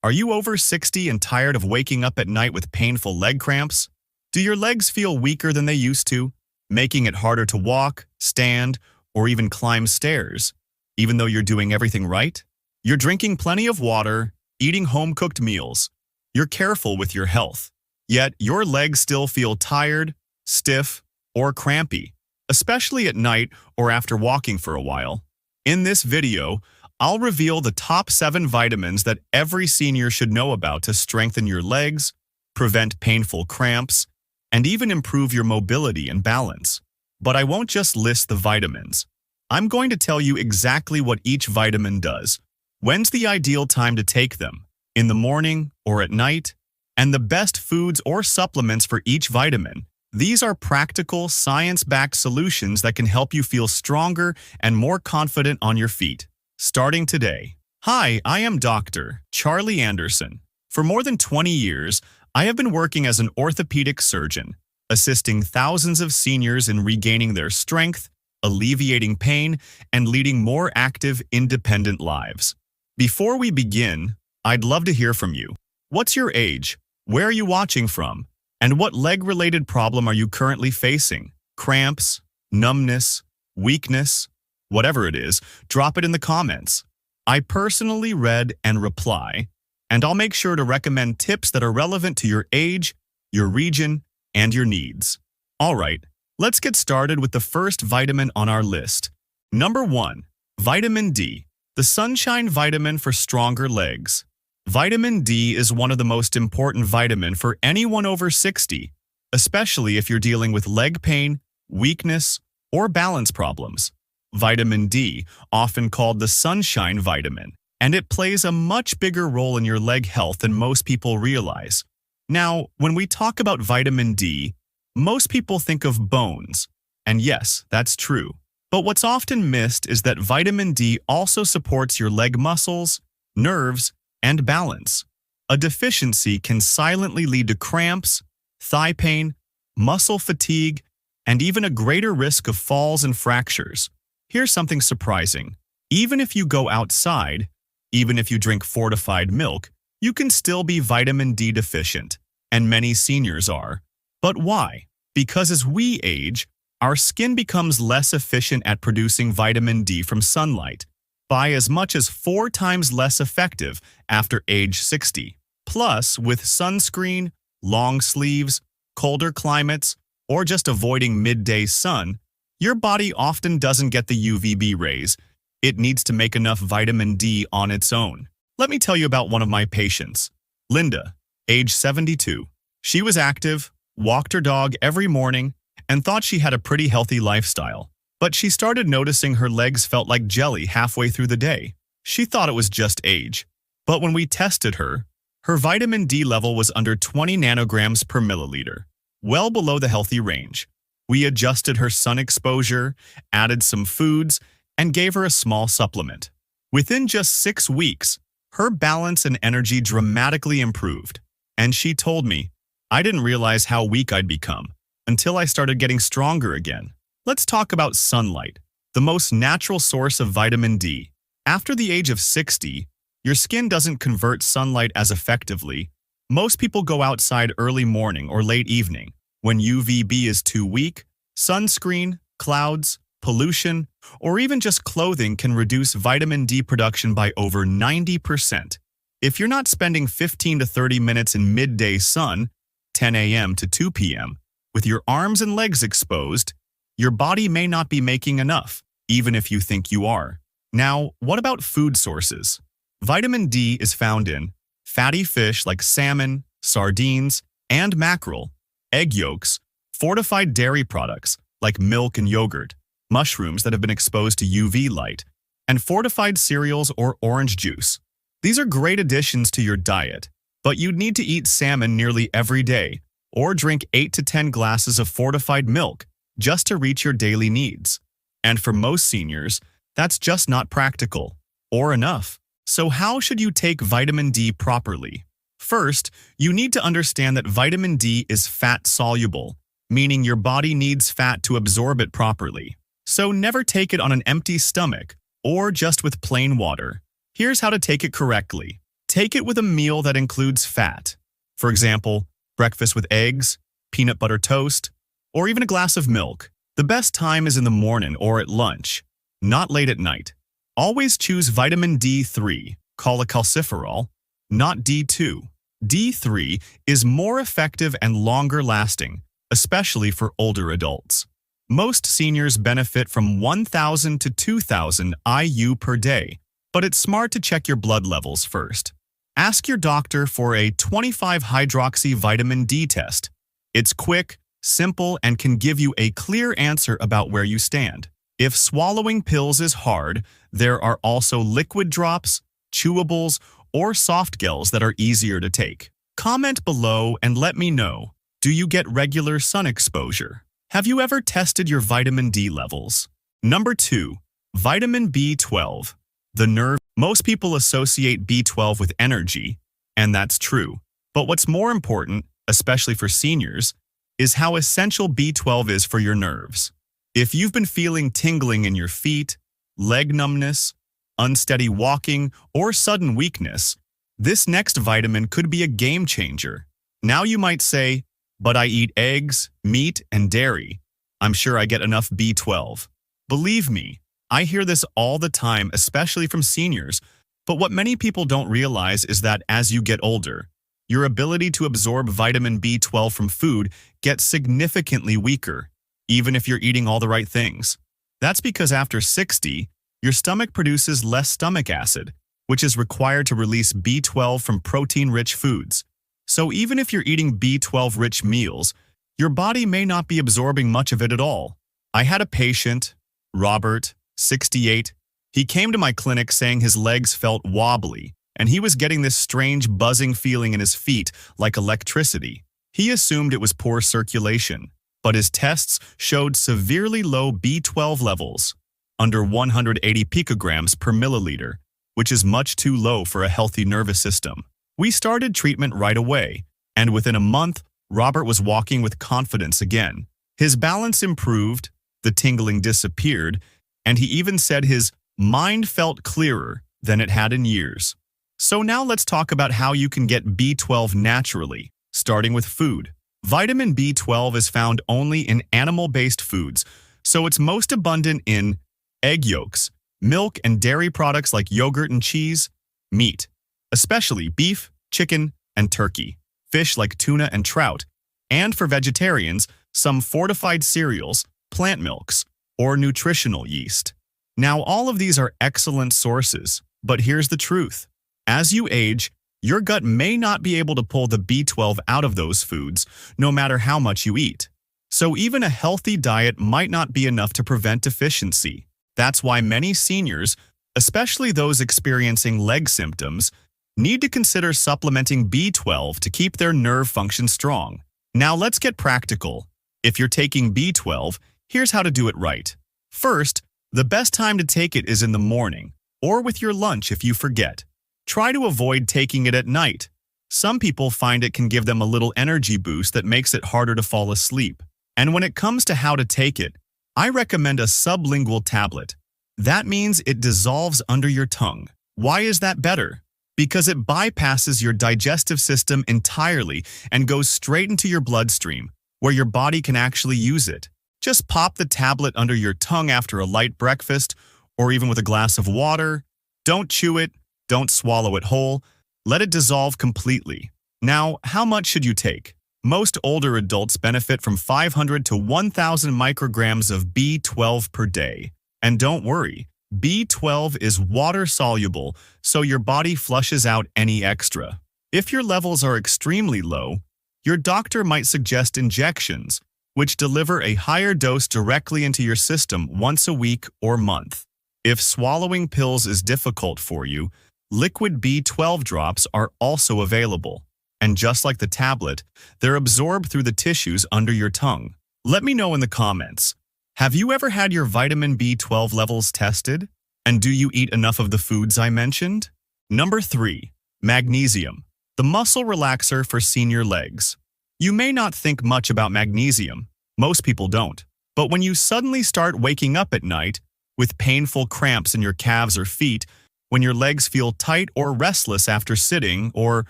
Are you over 60 and tired of waking up at night with painful leg cramps? Do your legs feel weaker than they used to, making it harder to walk, stand, or even climb stairs, even though you're doing everything right? You're drinking plenty of water, eating home-cooked meals. You're careful with your health. Yet your legs still feel tired, stiff, or crampy, especially at night or after walking for a while. In this video, I'll reveal the top 7 vitamins that every senior should know about to strengthen your legs, prevent painful cramps, and even improve your mobility and balance. But I won't just list the vitamins. I'm going to tell you exactly what each vitamin does, when's the ideal time to take them, in the morning or at night, and the best foods or supplements for each vitamin. These are practical, science-backed solutions that can help you feel stronger and more confident on your feet. Starting today. Hi, I am Dr. Charlie Anderson. For more than 20 years, I have been working as an orthopedic surgeon, assisting thousands of seniors in regaining their strength, alleviating pain, and leading more active, independent lives. Before we begin, I'd love to hear from you. What's your age? Where are you watching from? And what leg-related problem are you currently facing? Cramps, numbness, weakness? Whatever it is, drop it in the comments. I personally read and reply, and I'll make sure to recommend tips that are relevant to your age, your region, and your needs. All right, let's get started with the first vitamin on our list. Number 1, vitamin D, the sunshine vitamin for stronger legs. Vitamin D is one of the most important vitamins for anyone over 60, especially if you're dealing with leg pain, weakness, or balance problems. Vitamin D, often called the sunshine vitamin, and it plays a much bigger role in your leg health than most people realize. Now, when we talk about vitamin D, most people think of bones, and yes, that's true. But what's often missed is that vitamin D also supports your leg muscles, nerves, and balance. A deficiency can silently lead to cramps, thigh pain, muscle fatigue, and even a greater risk of falls and fractures. Here's something surprising. Even if you go outside, even if you drink fortified milk, you can still be vitamin D deficient, and many seniors are. But why? Because as we age, our skin becomes less efficient at producing vitamin D from sunlight, by as much as 4 times less effective after age 60. Plus, with sunscreen, long sleeves, colder climates, or just avoiding midday sun, your body often doesn't get the UVB rays. It needs to make enough vitamin D on its own. Let me tell you about one of my patients, Linda, age 72. She was active, walked her dog every morning, and thought she had a pretty healthy lifestyle. But she started noticing her legs felt like jelly halfway through the day. She thought it was just age. But when we tested her, her vitamin D level was under 20 nanograms per milliliter, well below the healthy range. We adjusted her sun exposure, added some foods, and gave her a small supplement. Within just 6 weeks, her balance and energy dramatically improved. And she told me, I didn't realize how weak I'd become until I started getting stronger again. Let's talk about sunlight, the most natural source of vitamin D. After the age of 60, your skin doesn't convert sunlight as effectively. Most people go outside early morning or late evening. When UVB is too weak, sunscreen, clouds, pollution, or even just clothing can reduce vitamin D production by over 90%. If you're not spending 15 to 30 minutes in midday sun, 10 a.m. to 2 p.m., with your arms and legs exposed, your body may not be making enough, even if you think you are. Now, what about food sources? Vitamin D is found in fatty fish like salmon, sardines, and mackerel, egg yolks, fortified dairy products like milk and yogurt, mushrooms that have been exposed to UV light, and fortified cereals or orange juice. These are great additions to your diet, but you'd need to eat salmon nearly every day or drink 8 to 10 glasses of fortified milk just to reach your daily needs. And for most seniors, that's just not practical or enough. So how should you take vitamin D properly? First, you need to understand that vitamin D is fat-soluble, meaning your body needs fat to absorb it properly. So never take it on an empty stomach or just with plain water. Here's how to take it correctly. Take it with a meal that includes fat. For example, breakfast with eggs, peanut butter toast, or even a glass of milk. The best time is in the morning or at lunch, not late at night. Always choose vitamin D3, cholecalciferol, not D2. D3 is more effective and longer lasting, especially for older adults. Most seniors benefit from 1,000 to 2,000 IU per day, but it's smart to check your blood levels first. Ask your doctor for a 25-hydroxy vitamin D test. It's quick, simple, and can give you a clear answer about where you stand. If swallowing pills is hard, there are also liquid drops, chewables, or soft gels that are easier to take. Comment below and let me know, do you get regular sun exposure? Have you ever tested your vitamin D levels? Number 2. Vitamin B12. The nerve. Most people associate B12 with energy, and that's true. But what's more important, especially for seniors, is how essential B12 is for your nerves. If you've been feeling tingling in your feet, leg numbness, unsteady walking, or sudden weakness, this next vitamin could be a game changer. Now you might say, but I eat eggs, meat, and dairy. I'm sure I get enough B12. Believe me, I hear this all the time, especially from seniors, but what many people don't realize is that as you get older, your ability to absorb vitamin B12 from food gets significantly weaker, even if you're eating all the right things. That's because after 60, your stomach produces less stomach acid, which is required to release B12 from protein-rich foods. So even if you're eating B12-rich meals, your body may not be absorbing much of it at all. I had a patient, Robert, 68. He came to my clinic saying his legs felt wobbly, and he was getting this strange buzzing feeling in his feet like electricity. He assumed it was poor circulation, but his tests showed severely low B12 levels, under 180 picograms per milliliter, which is much too low for a healthy nervous system. We started treatment right away, and within a month, Robert was walking with confidence again. His balance improved, the tingling disappeared, and he even said his mind felt clearer than it had in years. So now let's talk about how you can get B12 naturally, starting with food. Vitamin B12 is found only in animal-based foods, so it's most abundant in egg yolks, milk and dairy products like yogurt and cheese, meat, especially beef, chicken, and turkey, fish like tuna and trout, and for vegetarians, some fortified cereals, plant milks, or nutritional yeast. Now, all of these are excellent sources, but here's the truth. As you age, your gut may not be able to pull the B12 out of those foods, no matter how much you eat. So even a healthy diet might not be enough to prevent deficiency. That's why many seniors, especially those experiencing leg symptoms, need to consider supplementing B12 to keep their nerve function strong. Now let's get practical. If you're taking B12, here's how to do it right. First, the best time to take it is in the morning, or with your lunch if you forget. Try to avoid taking it at night. Some people find it can give them a little energy boost that makes it harder to fall asleep. And when it comes to how to take it, I recommend a sublingual tablet. That means it dissolves under your tongue. Why is that better? Because it bypasses your digestive system entirely and goes straight into your bloodstream, where your body can actually use it. Just pop the tablet under your tongue after a light breakfast, or even with a glass of water. Don't chew it, don't swallow it whole. Let it dissolve completely. Now, how much should you take? Most older adults benefit from 500 to 1,000 micrograms of B12 per day. And don't worry, B12 is water-soluble, so your body flushes out any extra. If your levels are extremely low, your doctor might suggest injections, which deliver a higher dose directly into your system once a week or month. If swallowing pills is difficult for you, liquid B12 drops are also available. And just like the tablet, they're absorbed through the tissues under your tongue. Let me know in the comments. Have you ever had your vitamin B12 levels tested? And do you eat enough of the foods I mentioned? Number 3. Magnesium, the muscle relaxer for senior legs. You may not think much about magnesium. Most people don't. But when you suddenly start waking up at night with painful cramps in your calves or feet, when your legs feel tight or restless after sitting, or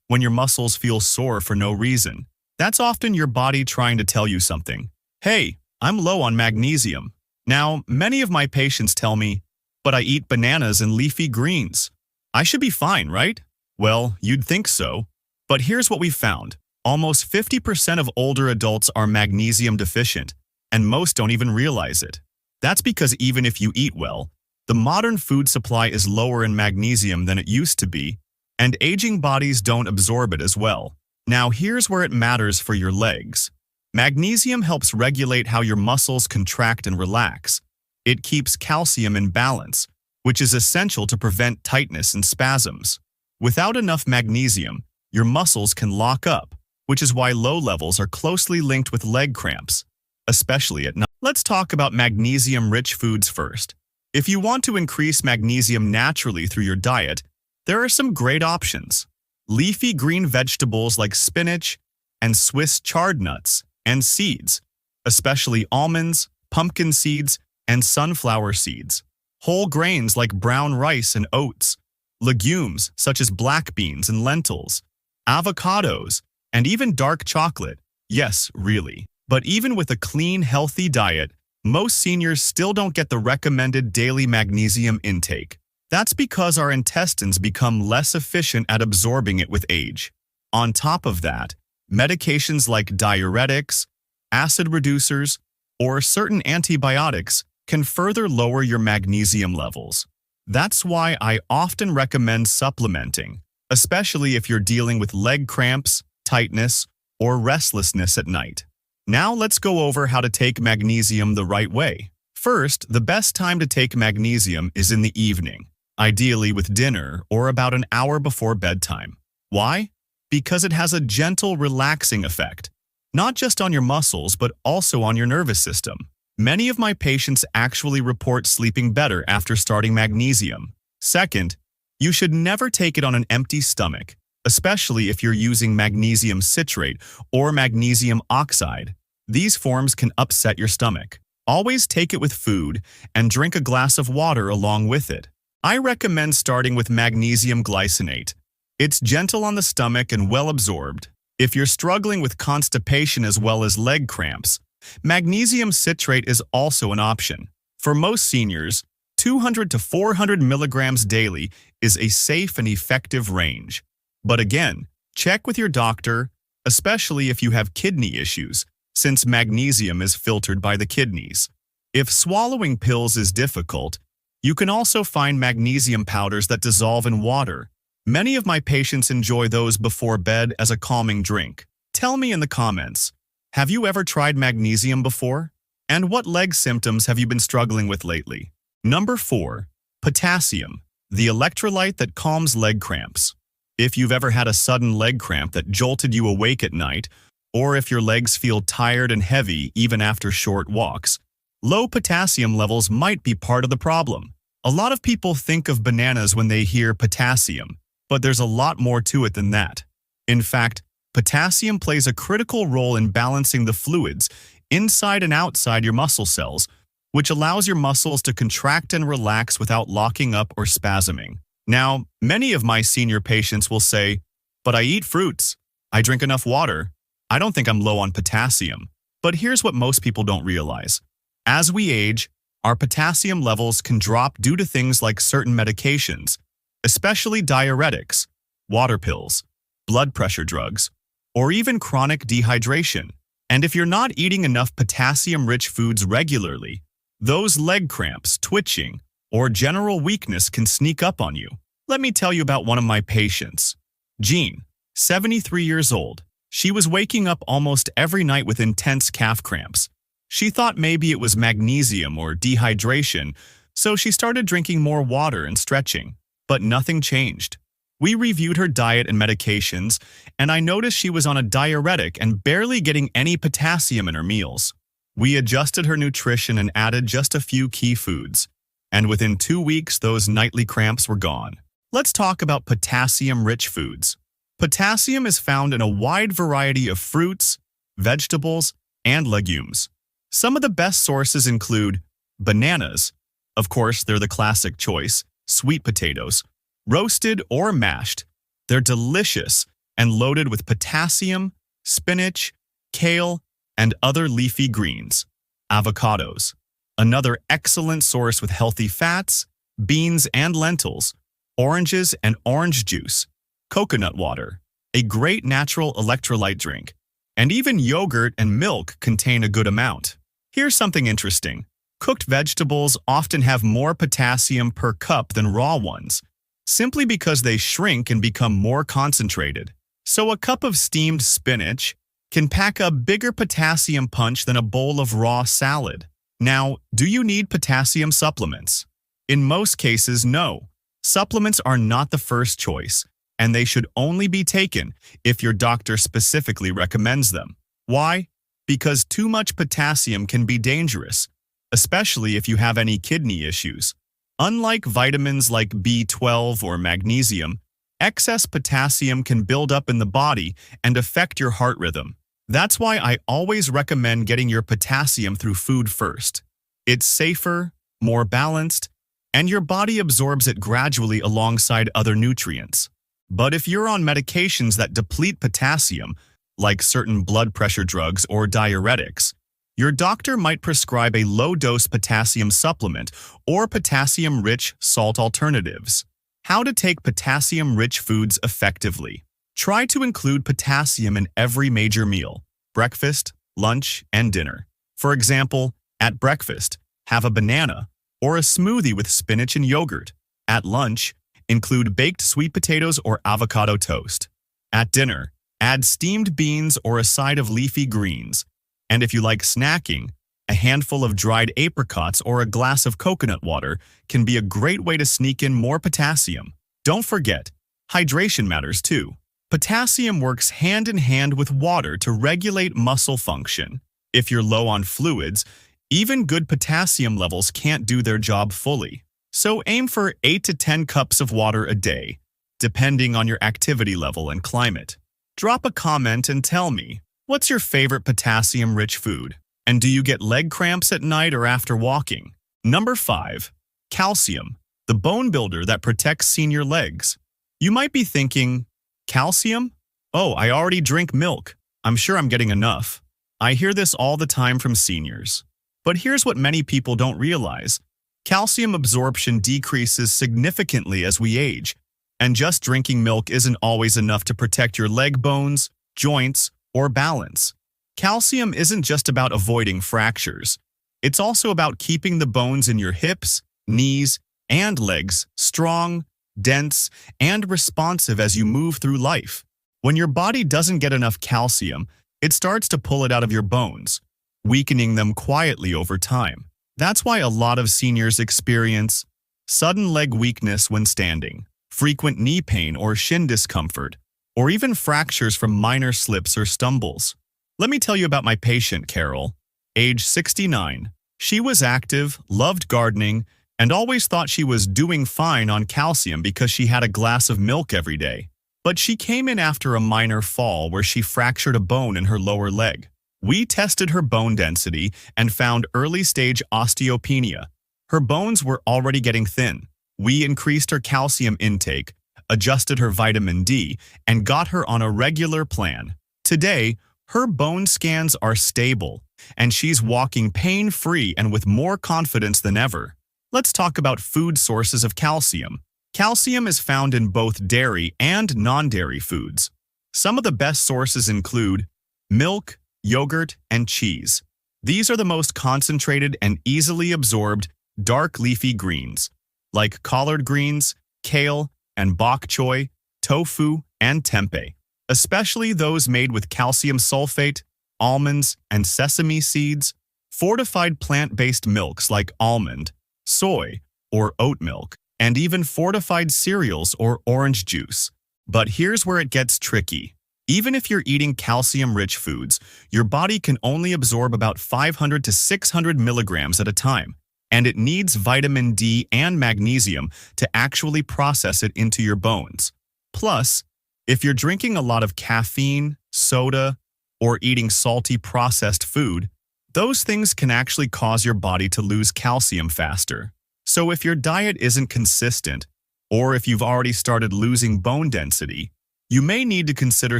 when your muscles feel sore for no reason. That's often your body trying to tell you something. Hey, I'm low on magnesium. Now, many of my patients tell me, but I eat bananas and leafy greens. I should be fine, right? Well, you'd think so. But here's what we found. Almost 50% of older adults are magnesium deficient, and most don't even realize it. That's because even if you eat well, the modern food supply is lower in magnesium than it used to be, and aging bodies don't absorb it as well. Now, here's where it matters for your legs. Magnesium helps regulate how your muscles contract and relax. It keeps calcium in balance, which is essential to prevent tightness and spasms. Without enough magnesium, your muscles can lock up, which is why low levels are closely linked with leg cramps, especially at night. Let's talk about magnesium-rich foods first. If you want to increase magnesium naturally through your diet, there are some great options. Leafy green vegetables like spinach and Swiss chard nuts and seeds, especially almonds, pumpkin seeds, and sunflower seeds. Whole grains like brown rice and oats. Legumes such as black beans and lentils. Avocados, and even dark chocolate. Yes, really. But even with a clean, healthy diet, most seniors still don't get the recommended daily magnesium intake. That's because our intestines become less efficient at absorbing it with age. On top of that, medications like diuretics, acid reducers, or certain antibiotics can further lower your magnesium levels. That's why I often recommend supplementing, especially if you're dealing with leg cramps, tightness, or restlessness at night. Now let's go over how to take magnesium the right way. First, the best time to take magnesium is in the evening, ideally with dinner or about an hour before bedtime. Why? Because it has a gentle, relaxing effect, not just on your muscles, but also on your nervous system. Many of my patients actually report sleeping better after starting magnesium. Second, you should never take it on an empty stomach, especially if you're using magnesium citrate or magnesium oxide. These forms can upset your stomach. Always take it with food and drink a glass of water along with it. I recommend starting with magnesium glycinate. It's gentle on the stomach and well absorbed. If you're struggling with constipation as well as leg cramps, magnesium citrate is also an option. For most seniors, 200 to 400 milligrams daily is a safe and effective range. But again, check with your doctor, especially if you have kidney issues, since magnesium is filtered by the kidneys. If swallowing pills is difficult, you can also find magnesium powders that dissolve in water. Many of my patients enjoy those before bed as a calming drink. Tell me in the comments, have you ever tried magnesium before? And what leg symptoms have you been struggling with lately? Number 4. Potassium, the electrolyte that calms leg cramps. If you've ever had a sudden leg cramp that jolted you awake at night, or if your legs feel tired and heavy even after short walks, low potassium levels might be part of the problem. A lot of people think of bananas when they hear potassium, but there's a lot more to it than that. In fact, potassium plays a critical role in balancing the fluids inside and outside your muscle cells, which allows your muscles to contract and relax without locking up or spasming. Now, many of my senior patients will say, but I eat fruits, I drink enough water, I don't think I'm low on potassium. But here's what most people don't realize. As we age, our potassium levels can drop due to things like certain medications, especially diuretics, water pills, blood pressure drugs, or even chronic dehydration. And if you're not eating enough potassium-rich foods regularly, those leg cramps, twitching, or general weakness can sneak up on you. Let me tell you about one of my patients. Jean, 73 years old. She was waking up almost every night with intense calf cramps. She thought maybe it was magnesium or dehydration, so she started drinking more water and stretching. But nothing changed. We reviewed her diet and medications, and I noticed she was on a diuretic and barely getting any potassium in her meals. We adjusted her nutrition and added just a few key foods, and within 2 weeks, those nightly cramps were gone. Let's talk about potassium-rich foods. Potassium is found in a wide variety of fruits, vegetables, and legumes. Some of the best sources include bananas. Of course, they're the classic choice. sweet potatoes, roasted or mashed. They're delicious and loaded with potassium, spinach, kale, and other leafy greens. Avocados, another excellent source with healthy fats, beans and lentils, oranges and orange juice, coconut water, a great natural electrolyte drink, and even yogurt and milk contain a good amount. Here's something interesting. Cooked vegetables often have more potassium per cup than raw ones, simply because they shrink and become more concentrated. So a cup of steamed spinach can pack a bigger potassium punch than a bowl of raw salad. Now, do you need potassium supplements? In most cases, no. Supplements are not the first choice, and they should only be taken if your doctor specifically recommends them. Why? Because too much potassium can be dangerous, especially if you have any kidney issues. Unlike vitamins like B12 or magnesium, excess potassium can build up in the body and affect your heart rhythm. That's why I always recommend getting your potassium through food first. It's safer, more balanced, and your body absorbs it gradually alongside other nutrients. But if you're on medications that deplete potassium, like certain blood pressure drugs or diuretics, your doctor might prescribe a low-dose potassium supplement or potassium-rich salt alternatives. How to take potassium-rich foods effectively. Try to include potassium in every major meal: breakfast, lunch, and dinner. For example, at breakfast, have a banana or a smoothie with spinach and yogurt. At lunch, include baked sweet potatoes or avocado toast. At dinner, add steamed beans or a side of leafy greens. And if you like snacking, a handful of dried apricots or a glass of coconut water can be a great way to sneak in more potassium. Don't forget, hydration matters too. Potassium works hand in hand with water to regulate muscle function. If you're low on fluids, even good potassium levels can't do their job fully. So aim for 8 to 10 cups of water a day, depending on your activity level and climate. Drop a comment and tell me, what's your favorite potassium-rich food? And do you get leg cramps at night or after walking? Number 5. Calcium, the bone builder that protects senior legs. You might be thinking, calcium? Oh, I already drink milk. I'm sure I'm getting enough. I hear this all the time from seniors. But here's what many people don't realize. Calcium absorption decreases significantly as we age, and just drinking milk isn't always enough to protect your leg bones, joints, or balance. Calcium isn't just about avoiding fractures. It's also about keeping the bones in your hips, knees, and legs strong, dense, and responsive as you move through life. When your body doesn't get enough calcium, it starts to pull it out of your bones, weakening them quietly over time. That's why a lot of seniors experience sudden leg weakness when standing, frequent knee pain or shin discomfort, or even fractures from minor slips or stumbles. Let me tell you about my patient, Carol, age 69. She was active, loved gardening, and always thought she was doing fine on calcium because she had a glass of milk every day. But she came in after a minor fall where she fractured a bone in her lower leg. We tested her bone density and found early-stage osteopenia. Her bones were already getting thin. We increased her calcium intake, adjusted her vitamin D, and got her on a regular plan. Today, her bone scans are stable, and she's walking pain-free and with more confidence than ever. Let's talk about food sources of calcium. Calcium is found in both dairy and non-dairy foods. Some of the best sources include milk, yogurt, and cheese. These are the most concentrated and easily absorbed dark leafy greens, like collard greens, kale, and bok choy, tofu, and tempeh, especially those made with calcium sulfate, almonds, and sesame seeds. Fortified plant-based milks like almond, soy, or oat milk, and even fortified cereals or orange juice. But here's where it gets tricky. Even if you're eating calcium-rich foods, your body can only absorb about 500 to 600 milligrams at a time, and it needs vitamin D and magnesium to actually process it into your bones. Plus, if you're drinking a lot of caffeine, soda, or eating salty processed food, those things can actually cause your body to lose calcium faster. So if your diet isn't consistent, or if you've already started losing bone density, you may need to consider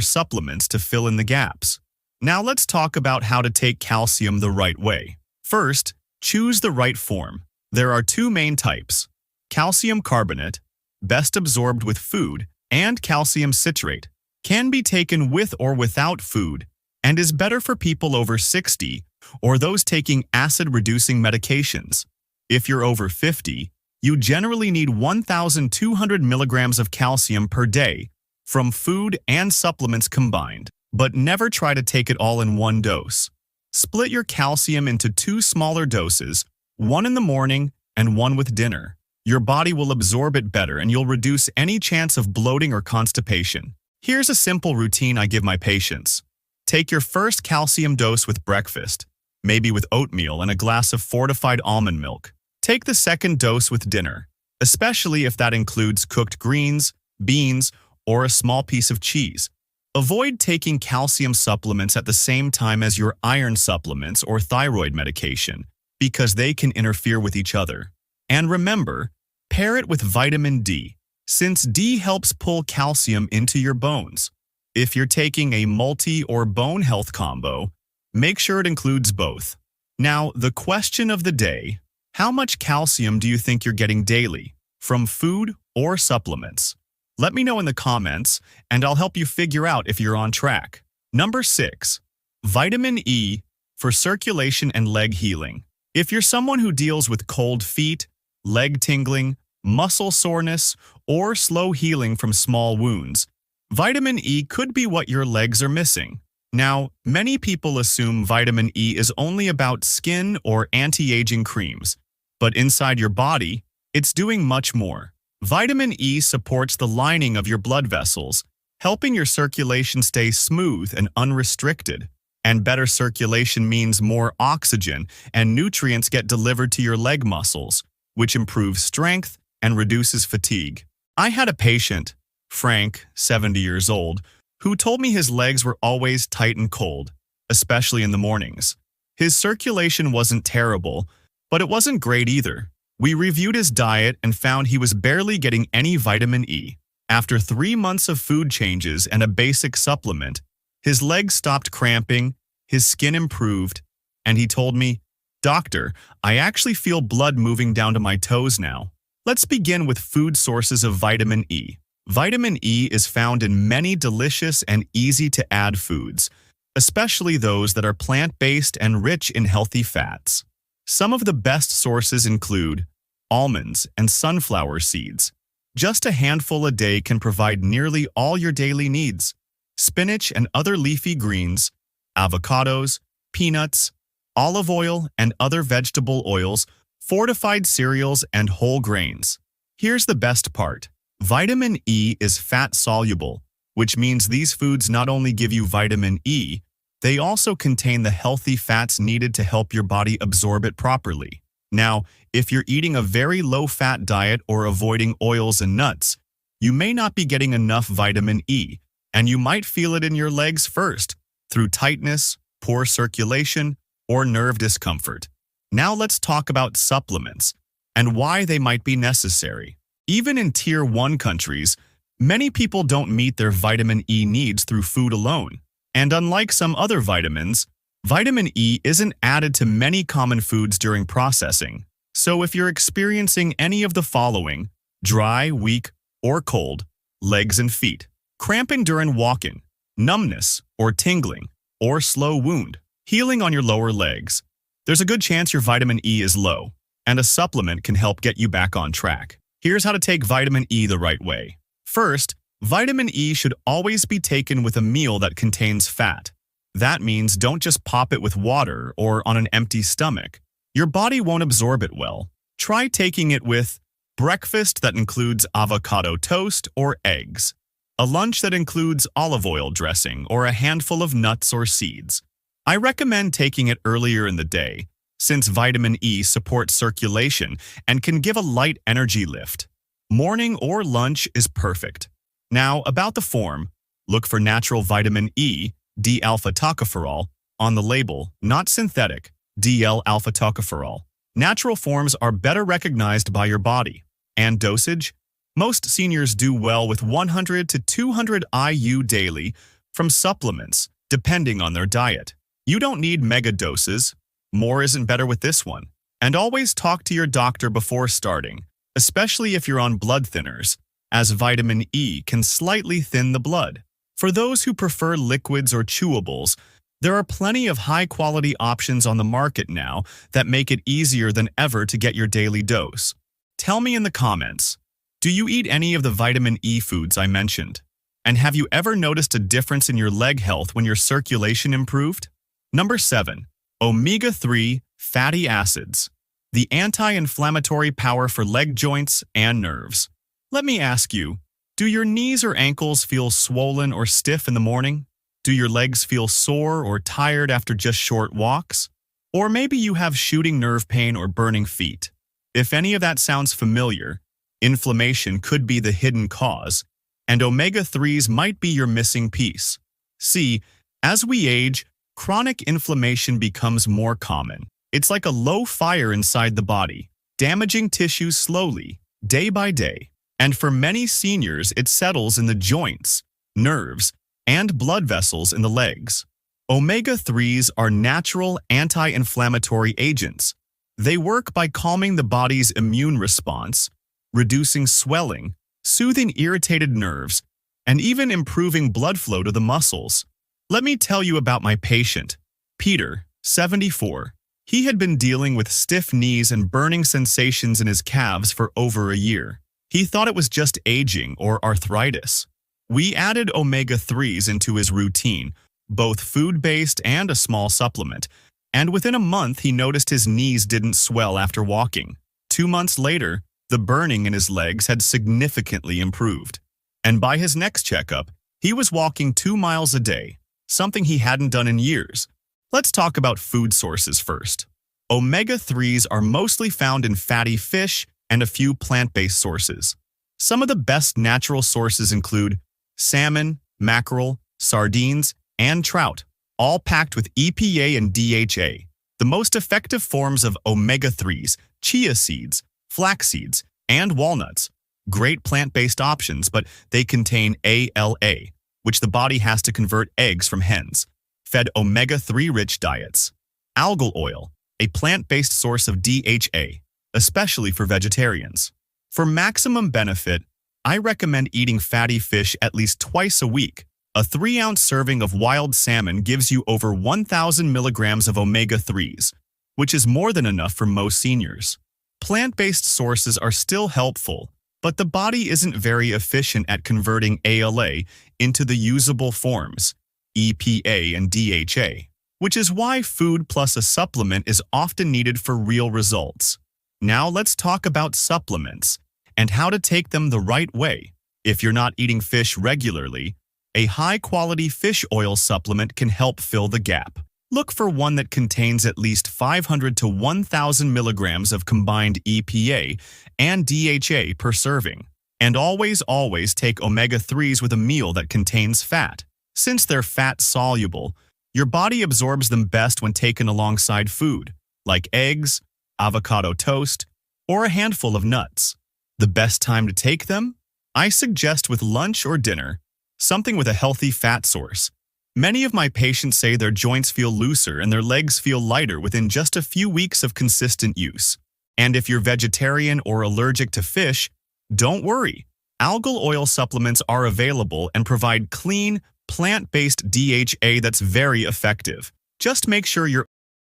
supplements to fill in the gaps. Now let's talk about how to take calcium the right way. First, choose the right form. There are two main types: calcium carbonate, best absorbed with food, and calcium citrate, can be taken with or without food, and is better for people over 60 or those taking acid-reducing medications. If you're over 50, you generally need 1,200 milligrams of calcium per day from food and supplements combined, but never try to take it all in one dose. Split your calcium into two smaller doses, one in the morning and one with dinner. Your body will absorb it better and you'll reduce any chance of bloating or constipation. Here's a simple routine I give my patients. Take your first calcium dose with breakfast, maybe with oatmeal and a glass of fortified almond milk. Take the second dose with dinner, especially if that includes cooked greens, beans, or a small piece of cheese. Avoid taking calcium supplements at the same time as your iron supplements or thyroid medication, because they can interfere with each other. And remember, pair it with vitamin D, since D helps pull calcium into your bones. If you're taking a multi or bone health combo, make sure it includes both. Now, the question of the day: how much calcium do you think you're getting daily, from food or supplements? Let me know in the comments, and I'll help you figure out if you're on track. Number 6. Vitamin E for circulation and leg healing. If you're someone who deals with cold feet, leg tingling, muscle soreness, or slow healing from small wounds, vitamin E could be what your legs are missing. Now, many people assume vitamin E is only about skin or anti-aging creams, but inside your body, it's doing much more. Vitamin E supports the lining of your blood vessels, helping your circulation stay smooth and unrestricted. And better circulation means more oxygen and nutrients get delivered to your leg muscles, which improves strength and reduces fatigue. I had a patient, Frank, 70 years old, who told me his legs were always tight and cold, especially in the mornings. His circulation wasn't terrible, but it wasn't great either. We reviewed his diet and found he was barely getting any vitamin E. After 3 months of food changes and a basic supplement, his legs stopped cramping, his skin improved, and he told me, "Doctor, I actually feel blood moving down to my toes now." Let's begin with food sources of vitamin E. Vitamin E is found in many delicious and easy-to-add foods, especially those that are plant-based and rich in healthy fats. Some of the best sources include almonds and sunflower seeds. Just a handful a day can provide nearly all your daily needs. Spinach and other leafy greens, avocados, peanuts, olive oil and other vegetable oils, fortified cereals, and whole grains. Here's the best part. Vitamin E is fat-soluble, which means these foods not only give you vitamin E, they also contain the healthy fats needed to help your body absorb it properly. Now, if you're eating a very low-fat diet or avoiding oils and nuts, you may not be getting enough vitamin E, and you might feel it in your legs first, through tightness, poor circulation, or nerve discomfort. Now let's talk about supplements and why they might be necessary. Even in Tier 1 countries, many people don't meet their vitamin E needs through food alone. And unlike some other vitamins, vitamin E isn't added to many common foods during processing. So if you're experiencing any of the following: dry, weak, or cold, legs and feet, cramping during walking, numbness or tingling, or slow wound, healing on your lower legs, there's a good chance your vitamin E is low, and a supplement can help get you back on track. Here's how to take vitamin E the right way. First, vitamin E should always be taken with a meal that contains fat. That means don't just pop it with water or on an empty stomach. Your body won't absorb it well. Try taking it with breakfast that includes avocado toast or eggs, a lunch that includes olive oil dressing or a handful of nuts or seeds. I recommend taking it earlier in the day, since vitamin E supports circulation and can give a light energy lift. Morning or lunch is perfect. Now, about the form, look for natural vitamin E, D-alpha tocopherol, on the label, not synthetic, DL-alpha tocopherol. Natural forms are better recognized by your body. And dosage? Most seniors do well with 100 to 200 IU daily from supplements, depending on their diet. You don't need mega doses. More isn't better with this one. And always talk to your doctor before starting, especially if you're on blood thinners, as vitamin E can slightly thin the blood. For those who prefer liquids or chewables, there are plenty of high-quality options on the market now that make it easier than ever to get your daily dose. Tell me in the comments, do you eat any of the vitamin E foods I mentioned? And have you ever noticed a difference in your leg health when your circulation improved? Number 7. Omega-3 fatty acids, the anti-inflammatory power for leg joints and nerves. Let me ask you, do your knees or ankles feel swollen or stiff in the morning? Do your legs feel sore or tired after just short walks? Or maybe you have shooting nerve pain or burning feet. If any of that sounds familiar, inflammation could be the hidden cause, and omega-3s might be your missing piece. See, as we age, chronic inflammation becomes more common. It's like a low fire inside the body, damaging tissues slowly, day by day. And for many seniors, it settles in the joints, nerves, and blood vessels in the legs. Omega-3s are natural anti-inflammatory agents. They work by calming the body's immune response, reducing swelling, soothing irritated nerves, and even improving blood flow to the muscles. Let me tell you about my patient, Peter, 74. He had been dealing with stiff knees and burning sensations in his calves for over a year. He thought it was just aging or arthritis. We added omega-3s into his routine, both food-based and a small supplement, and within a month he noticed his knees didn't swell after walking. 2 months later, the burning in his legs had significantly improved. And by his next checkup, he was walking 2 miles a day, something he hadn't done in years. Let's talk about food sources first. Omega-3s are mostly found in fatty fish and a few plant-based sources. Some of the best natural sources include salmon, mackerel, sardines, and trout, all packed with EPA and DHA. The most effective forms of omega-3s, chia seeds, flax seeds, and walnuts. Great plant-based options, but they contain ALA, which the body has to convert eggs from hens. Fed omega-3 rich diets. Algal oil, a plant-based source of DHA, especially for vegetarians. For maximum benefit, I recommend eating fatty fish at least twice a week. A 3-ounce serving of wild salmon gives you over 1,000 milligrams of omega-3s, which is more than enough for most seniors. Plant-based sources are still helpful, but the body isn't very efficient at converting ALA into the usable forms, EPA and DHA, which is why food plus a supplement is often needed for real results. Now let's talk about supplements and how to take them the right way. If you're not eating fish regularly, a high-quality fish oil supplement can help fill the gap. Look for one that contains at least 500 to 1,000 milligrams of combined EPA and DHA per serving. And always take omega-3s with a meal that contains fat. Since they're fat-soluble, your body absorbs them best when taken alongside food, like eggs, avocado toast, or a handful of nuts. The best time to take them? I suggest with lunch or dinner, something with a healthy fat source. Many of my patients say their joints feel looser and their legs feel lighter within just a few weeks of consistent use. And if you're vegetarian or allergic to fish, don't worry. Algal oil supplements are available and provide clean, plant-based DHA that's very effective. Just make sure you're